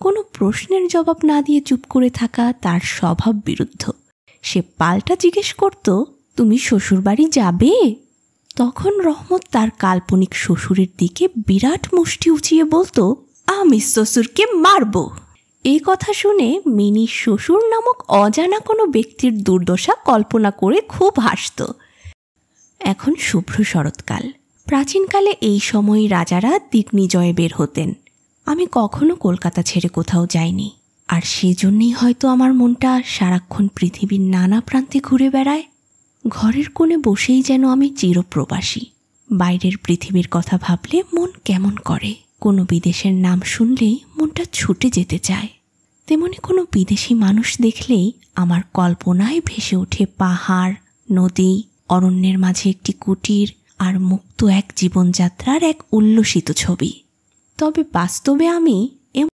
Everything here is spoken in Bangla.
কোনো প্রশ্নের জবাব না দিয়ে চুপ করে থাকা তার স্বভাব বিরুদ্ধ। সে পাল্টা জিজ্ঞেস করত, তুমি শ্বশুরবাড়ি যাবে? তখন রহমত তার কাল্পনিক শ্বশুরের দিকে বিরাট মুষ্টি উঁচিয়ে বলতো, আমি শ্বশুরকে মারব। এই কথা শুনে মিনি শ্বশুর নামক অজানা কোনো ব্যক্তির দুর্দশা কল্পনা করে খুব হাসত। এখন শুভ্র শরৎকাল। প্রাচীনকালে এই সময় রাজারা দিগ্বিজয়ে বের হতেন। আমি কখনো কলকাতা ছেড়ে কোথাও যাইনি, আর সেজন্যই হয়তো আমার মনটা সারাক্ষণ পৃথিবীর নানা প্রান্তে ঘুরে বেড়ায়। ঘরের কোণে বসেই যেন আমি চিরপ্রবাসী। বাইরের পৃথিবীর কথা ভাবলে মন কেমন করে। কোনো বিদেশের নাম শুনলেই মনটা ছুটে যেতে চায়। তেমনি কোনো বিদেশি মানুষ দেখলেই আমার কল্পনায় ভেসে ওঠে পাহাড়, নদী, অরণ্যের মাঝে একটি কুটির আর মুক্ত এক জীবনযাত্রার এক উল্লসিত ছবি। তবে বাস্তবে আমি